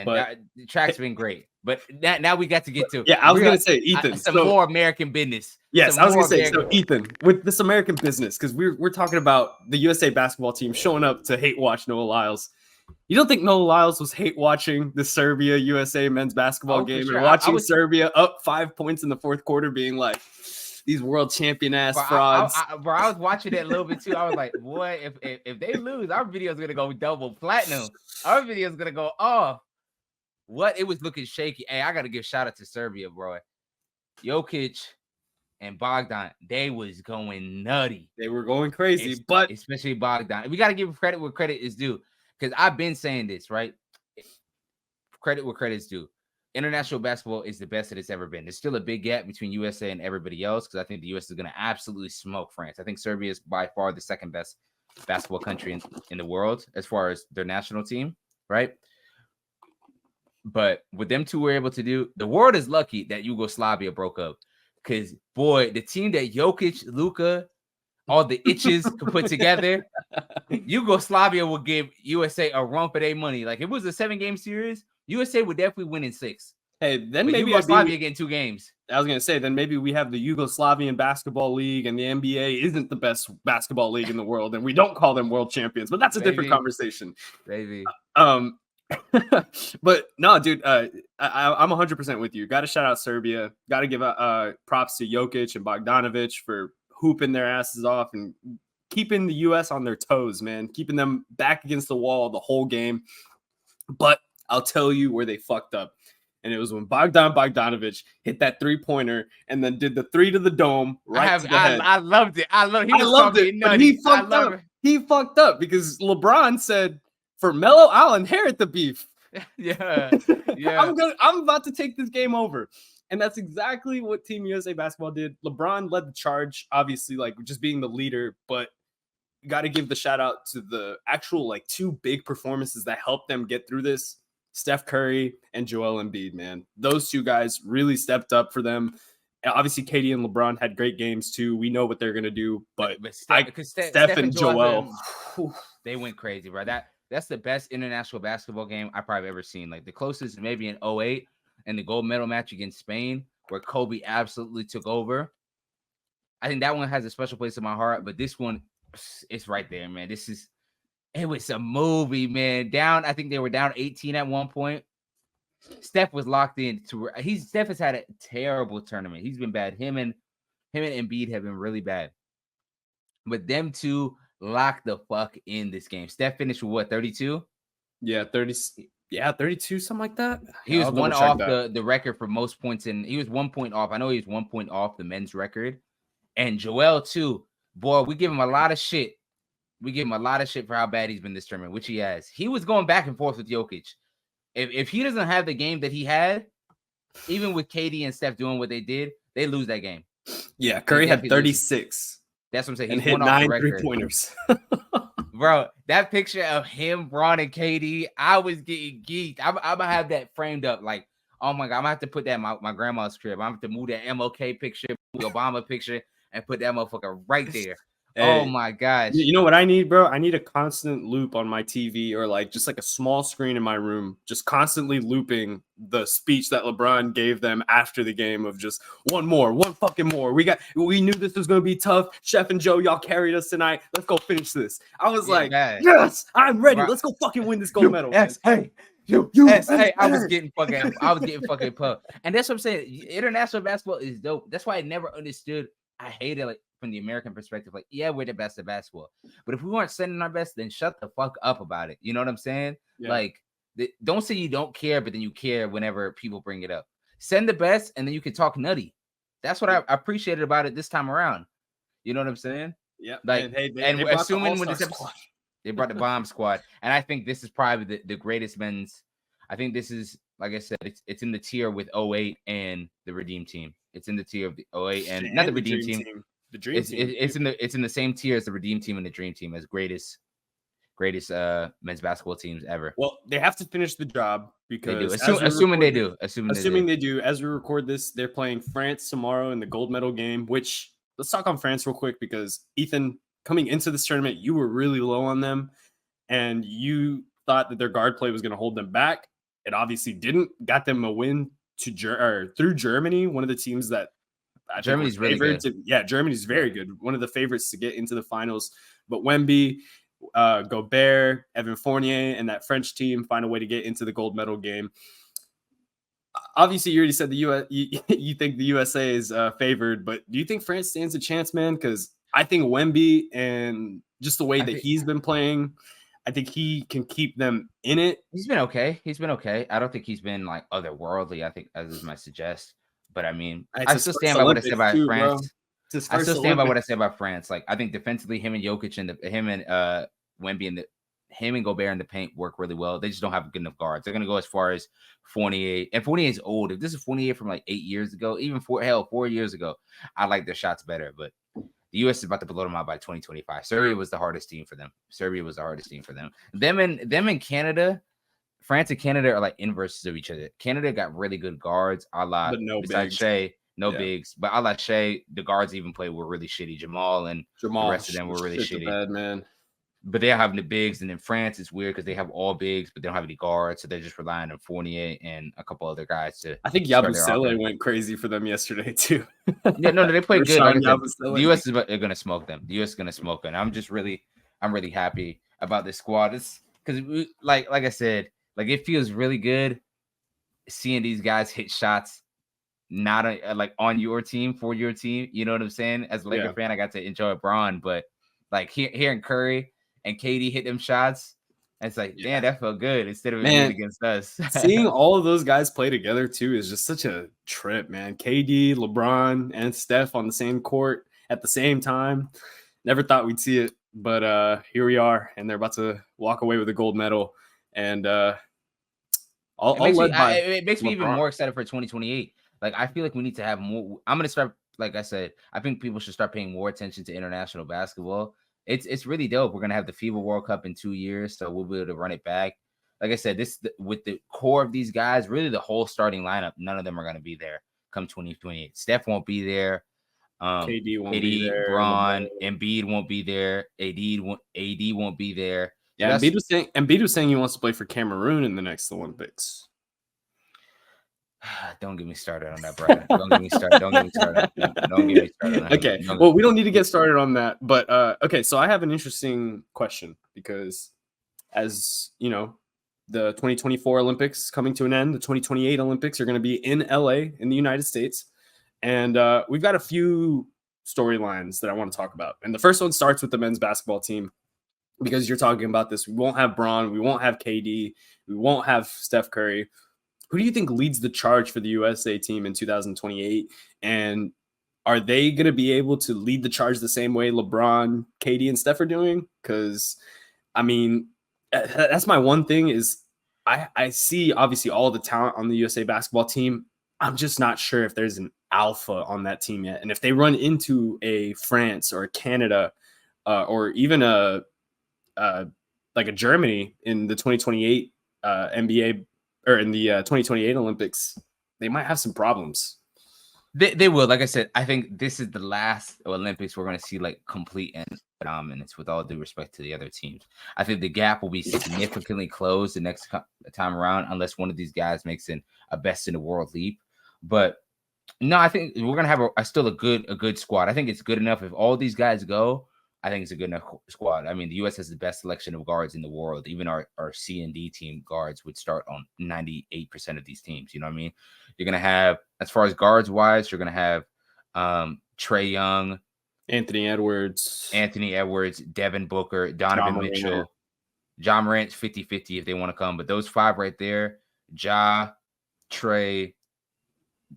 man. But The track's been great. But now we got to get to I was gonna say Ethan. Some more American business. Yes, I was gonna say so Ethan with this American business because we're talking about the USA basketball team showing up to hate watch Noah Lyles. You don't think Noah Lyles was hate watching the Serbia USA men's basketball game and watching Serbia up 5 points in the fourth quarter, being like, these world champion ass frauds? I was watching it a little bit too. I was like, boy, if they lose, our video's gonna go double platinum. Our video's gonna go off. What? It was looking shaky. Hey, I gotta give shout out to Serbia, bro. Jokic and Bogdan, they was going nutty. They were going crazy, but especially Bogdan. We gotta give credit where credit is due. Because I've been saying this, right? Credit where credit's due. International basketball is the best that it's ever been. There's still a big gap between USA and everybody else because I think the US is going to absolutely smoke France. I think Serbia is by far the second best basketball country in the world as far as their national team, right? But what them two were able to do, the world is lucky that Yugoslavia broke up because, boy, the team that Jokic, Luka, all the itches could put together, Yugoslavia will give USA a run for their money. Like, if it was a 7-game series, USA would definitely win in 6. Hey, then but maybe Yugoslavia getting 2 games. I was going to say, then maybe we have the Yugoslavian Basketball League and the NBA isn't the best basketball league in the world, and we don't call them world champions, but that's a different conversation. Maybe. But no, dude, I'm 100% with you. Got to shout out Serbia. Got to give props to Jokic and Bogdanovic for hooping their asses off and keeping the U.S. on their toes, man, keeping them back against the wall the whole game. But I'll tell you where they fucked up. And it was when Bogdanovic hit that 3-pointer and then did the 3 to the dome to the head. I loved it. I loved it. But he fucked up. He fucked up because LeBron said, for Melo, I'll inherit the beef. Yeah. I'm about to take this game over. And that's exactly what Team USA basketball did. LeBron led the charge, obviously, like just being the leader, but you got to give the shout out to the actual like 2 big performances that helped them get through this. Steph Curry and Joel Embiid, man. Those 2 guys really stepped up for them. And obviously, Katie and LeBron had great games too. We know what they're going to do, but Steph and Joel, they went crazy, bro. That's the best international basketball game I've probably ever seen. Like the closest maybe in 2008 and the gold medal match against Spain where Kobe absolutely took over. I think that one has a special place in my heart, but this one, it's right there, man. It was a movie, man. I think they were down 18 at one point. Steph was locked in. Steph has had a terrible tournament. He's been bad. Him and Embiid have been really bad. But them 2 locked the fuck in this game. Steph finished with what, 32? Yeah, 30. Yeah, 32, something like that. He was one off the record for most points he was 1 point off. I know he was 1 point off the men's record. And Joel, too. Boy, we give him a lot of shit. We give him a lot of shit for how bad he's been this tournament, which he has. He was going back and forth with Jokic. If he doesn't have the game that he had, even with KD and Steph doing what they did, they lose that game. Yeah, Curry had 36. That's what I'm saying. And hit 9 3-pointers. Bro, that picture of him, Bron, and KD, I was getting geeked. I'm going to have that framed up. Like, oh, my God, I'm going to have to put that in my grandma's crib. I'm going to have to move that MLK picture, the Obama picture, and put that motherfucker right there. Hey, oh, my gosh. You know what I need, bro? I need a constant loop on my TV or like just like a small screen in my room, just constantly looping the speech that LeBron gave them after the game of just one fucking more. We knew this was going to be tough. Chef and Joe, y'all carried us tonight. Let's go finish this. I was yes, I'm ready. Bro. Let's go fucking win this gold medal. Yes, hey. I was getting fucking pumped. And that's what I'm saying. International basketball is dope. That's why I never understood. I hate it, like, from the American perspective. Like, yeah, we're the best at basketball. But if we weren't sending our best, then shut the fuck up about it. You know what I'm saying? Yeah. Like, don't say you don't care, but then you care whenever people bring it up. Send the best, and then you can talk nutty. That's what I appreciated about it this time around. You know what I'm saying? Yeah. Like, and we're assuming when this episode, they brought the bomb squad. And I think this is probably the greatest men's. I think this is, like I said, it's in the tier with 08 and the Redeem Team. It's in the tier of the 08 and not the Redeem Team. The Dream Team. It's in the same tier as the Redeem Team and the Dream Team as greatest men's basketball teams ever. Well, they have to finish the job because assuming they do. Assuming they do. As we record this, they're playing France tomorrow in the gold medal game. Which let's talk on France real quick because Ethan, coming into this tournament, you were really low on them, and you thought that their guard play was going to hold them back. it obviously didn't. Got them a win through Germany, one of the teams that I think Germany's really good. Germany's very good. One of the favorites to get into the finals. But Wemby, Gobert, Evan Fournier, and that French team find a way to get into the gold medal game. Obviously, you already said the U.S. You think the USA is favored, but do you think France stands a chance, man? Because I think Wemby and just the way that he's been playing, I think he can keep them in it. He's been okay. I don't think he's been like otherworldly, I think, as might suggest. But I mean, I still stand by what I said about France. I still stand by what I said about France. Like, I think defensively, him and Jokic and Wemby and him and Gobert in the paint work really well. They just don't have good enough guards. They're gonna go as far as Fournier, and Fournier is old. If this is Fournier from like 8 years ago, even 4 years ago, I like their shots better. But the U.S. is about to blow them out by 2025. Serbia was the hardest team for them. Them and Canada, France and Canada are like inverses of each other. Canada got really good guards, besides Shea, bigs. But a la Shea, the guards even were really shitty. Jamal the rest of them were really shitty. Bad, man. But they're having the bigs, and in France it's weird because they have all bigs, but they don't have any guards, so they're just relying on Fournier and a couple other guys to. I think Yabusele went crazy for them yesterday too. No, they played good. Like I said, the U.S. is going to smoke them. The U.S. is going to smoke them. I'm really happy about this squad. It's because, like I said, like it feels really good seeing these guys hit shots, not like on your team, for your team. You know what I'm saying? As a Laker fan, I got to enjoy Bron, but like hearing Curry and KD hit them shots, and it's like, damn, that felt good instead of it being against us. Seeing all of those guys play together too is just such a trip, man. KD, LeBron, and Steph on the same court at the same time. Never thought we'd see it, but here we are, and they're about to walk away with a gold medal. And it makes me even more excited for 2028. Like, I feel like we need to have more. I'm gonna start, like I said, I think people should start paying more attention to international basketball. It's really dope. We're gonna have the FIBA World Cup in 2 years, so we'll be able to run it back. Like I said, with the core of these guys, really the whole starting lineup, none of them are gonna be there come 2028. Steph won't be there. KD won't be there. Bron, Embiid won't be there. AD won't be there. Yeah, Embiid was saying he wants to play for Cameroon in the next Olympics. Don't get me started on that, Brian. Don't get me started on that. Okay. Well, we don't need to get started on that. But okay, so I have an interesting question because, as you know, the 2024 Olympics coming to an end. The 2028 Olympics are going to be in LA in the United States. And we've got a few storylines that I want to talk about. And the first one starts with the men's basketball team, because you're talking about this. We won't have Bron. We won't have KD. We won't have Steph Curry. Who do you think leads the charge for the USA team in 2028? And are they going to be able to lead the charge the same way LeBron, KD, and Steph are doing? Because, I mean, that's my one thing is I see obviously all the talent on the USA basketball team. I'm just not sure if there's an alpha on that team yet. And if they run into a France or a Canada or even like a Germany in the 2028 NBA or in the 2028 Olympics, they might have some problems. They will. Like I said, I think this is the last Olympics we're going to see like complete and dominance, with all due respect to the other teams. I think the gap will be significantly closed the next time around, unless one of these guys makes a best in the world leap. But no, I think we're going to have still a good squad. I think it's good enough if all these guys go. I think it's a good enough squad. I mean, the U.S. has the best selection of guards in the world. Even our C and D team guards would start on 98% of these teams. You know what I mean? You're going to have, as far as guards wise, you're going to have Trae Young, Anthony Edwards, Devin Booker, Donovan Mitchell, John Morant, 50-50 if they want to come. But those five right there, Ja, Trae,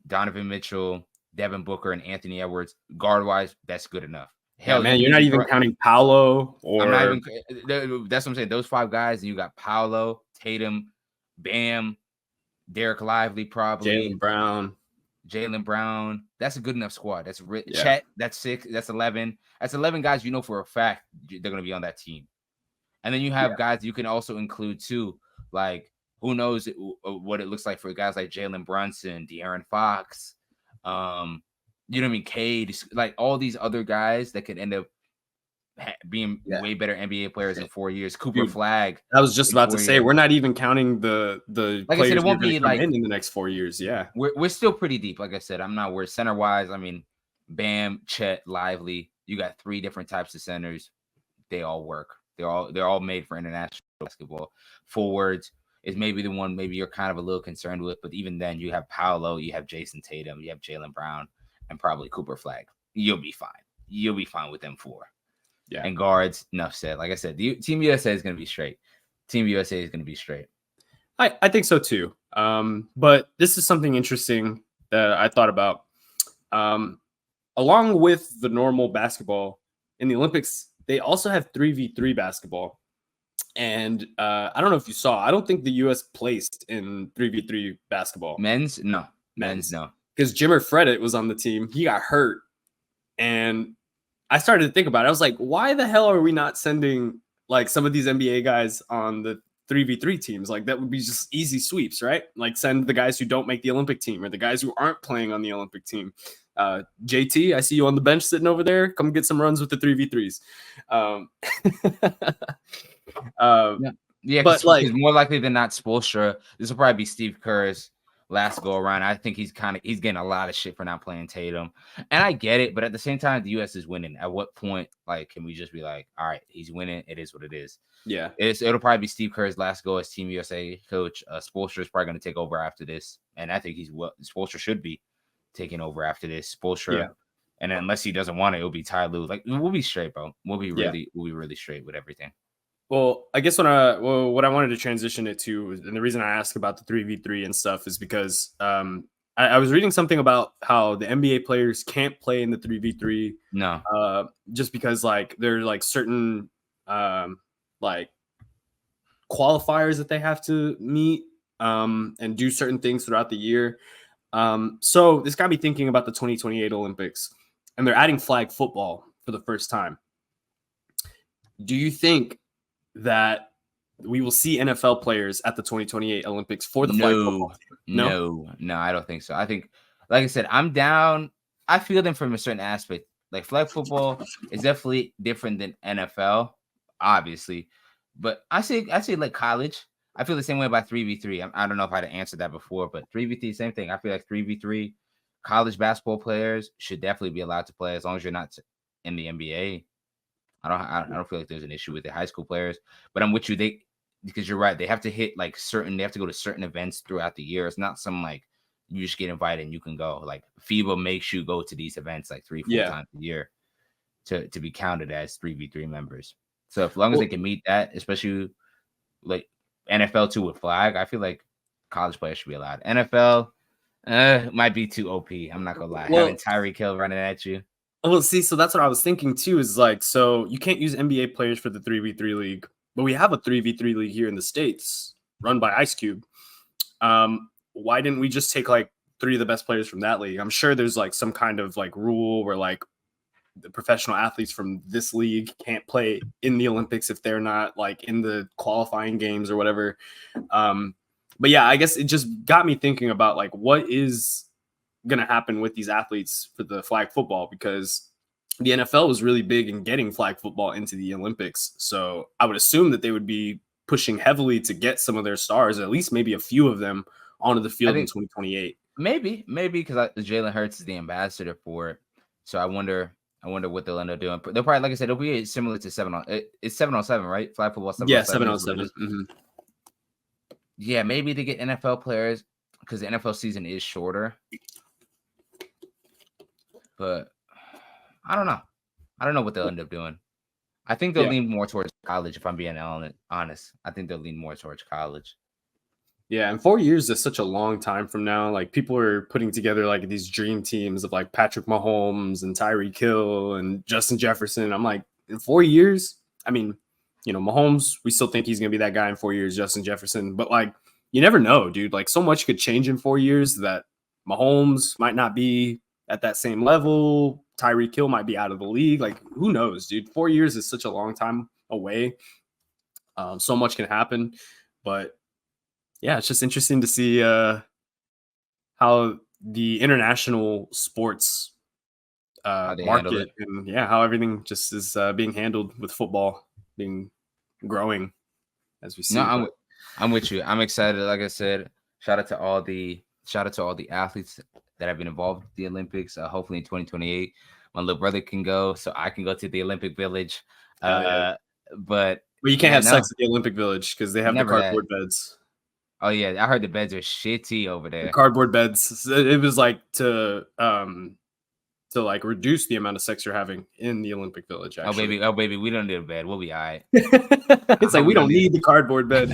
Donovan Mitchell, Devin Booker, and Anthony Edwards, guard wise, that's good enough. Hell, man, you're not even counting Paolo or. I'm not even. That's what I'm saying. Those five guys, and you got Paolo, Tatum, Bam, Derek Lively, probably Jaylen Brown. That's a good enough squad. That's Chet. That's 6. That's 11. That's 11 guys. You know for a fact they're going to be on that team. And then you have guys you can also include too. Like, who knows what it looks like for guys like Jalen Brunson, De'Aaron Fox. You know what I mean? Cade, like all these other guys that could end up being way better NBA players in 4 years. Cooper Dude, Flag. I was just in about to 4 say, years. we're not even counting the Like I said, players it who are won't going be to come like in the next 4 years. Yeah. we're still pretty deep. Like I said, I'm not worried. Center wise, I mean, Bam, Chet, Lively. You got 3 different types of centers. They all work. They're all made for international basketball. Forwards is maybe the one maybe you're kind of a little concerned with, but even then, you have Paolo, you have Jason Tatum, you have Jaylen Brown, and probably Cooper Flag. You'll be fine. You'll be fine with them 4. Yeah. And guards, enough said. Like I said, Team USA is going to be straight. Team USA is going to be straight. I think so too. But this is something interesting that I thought about. Along with the normal basketball in the Olympics, they also have 3v3 basketball. And I don't know if you saw, I don't think the US placed in 3v3 basketball. Men's? No. Men's, no. Because Jimmer Fredette was on the team. He got hurt. And I started to think about it. I was like, why the hell are we not sending like some of these NBA guys on the 3v3 teams? Like that would be just easy sweeps, right? Like send the guys who don't make the Olympic team or the guys who aren't playing on the Olympic team. JT, I see you on the bench sitting over there. Come get some runs with the 3v3s. Yeah, but like more likely than not, Spoelstra. This will probably be Steve Kerr's last go around. I think he's getting a lot of shit for not playing Tatum, and I get it. But at the same time, the U.S. is winning. At what point, like, can we just be like, all right, he's winning. It is what it is. Yeah, it'll probably be Steve Kerr's last go as Team USA coach. Spoelstra is probably going to take over after this, and I think Spoelstra should be taking over after this. Spoelstra. Yeah. And unless he doesn't want it, it'll be Ty Lue. Like we'll be straight, bro. We'll be really straight with everything. Well, I guess what I wanted to transition it to, and the reason I asked about the 3v3 and stuff is because I was reading something about how the NBA players can't play in the 3v3. No. Just because like there are like certain like qualifiers that they have to meet and do certain things throughout the year. So this got me thinking about the 2028 Olympics, and they're adding flag football for the first time. Do you think that we will see NFL players at the 2028 Olympics for the flag football team? No, I don't think so. I think, like I said, I'm down. I feel them from a certain aspect. Like flag football is definitely different than NFL, obviously. But I say like college. I feel the same way about 3v3. I don't know if I'd answered that before, but 3v3, same thing. I feel like 3v3 college basketball players should definitely be allowed to play as long as you're not in the NBA. I don't feel like there's an issue with the high school players, but I'm with you. Because you're right. They have to hit like they have to go to certain events throughout the year. It's not some like you just get invited and you can go. Like FIBA makes you go to these events like 3-4 times a year to be counted as 3v3 members. So as long as they can meet that, especially like NFL too with flag, I feel like college players should be allowed. NFL might be too OP. I'm not gonna lie. Having Tyreek Hill running at you. Well, see, so that's what I was thinking too. Is like, so you can't use NBA players for the 3v3 league, but we have a 3v3 league here in the States run by Ice Cube. Why didn't we just take like 3 of the best players from that league? I'm sure there's like some kind of like rule where like the professional athletes from this league can't play in the Olympics if they're not like in the qualifying games or whatever. But yeah, I guess it just got me thinking about like what is going to happen with these athletes for the flag football, because the NFL was really big in getting flag football into the Olympics. So I would assume that they would be pushing heavily to get some of their stars, at least maybe a few of them, onto the field in 2028. Maybe because Jalen Hurts is the ambassador for it. So I wonder what they'll end up doing. They'll probably, like I said, it'll be similar to 7-on-7, right? Flag football 7-on-7. Yeah, 7-on-7. Mm-hmm. Yeah, maybe they get NFL players because the NFL season is shorter. But I don't know. I don't know what they'll end up doing. I think they'll lean more towards college, if I'm being honest. I think they'll lean more towards college. Yeah, and 4 years is such a long time from now. Like people are putting together like these dream teams of like Patrick Mahomes and Tyreek Hill and Justin Jefferson. I'm like, in 4 years, I mean, you know, Mahomes, we still think he's going to be that guy in 4 years, Justin Jefferson. But like, you never know, dude. Like so much could change in 4 years that Mahomes might not be at that same level. Tyreek Hill might be out of the league. Like, who knows, dude? 4 years is such a long time away. So much can happen. But yeah, it's just interesting to see how the international sports How they handle market and how everything just is being handled with football being growing as we see. No, I'm with you. I'm excited. Like I said, shout out to all the athletes that have been involved with the Olympics. Hopefully in 2028, my little brother can go, so I can go to the Olympic Village. But you can't have sex at the Olympic Village because they have the cardboard beds. Oh yeah, I heard the beds are shitty over there. The cardboard beds. It was like to like reduce the amount of sex you're having in the Olympic Village. Actually. Oh baby, we don't need a bed. We'll be all right. It's like we don't need the cardboard bed.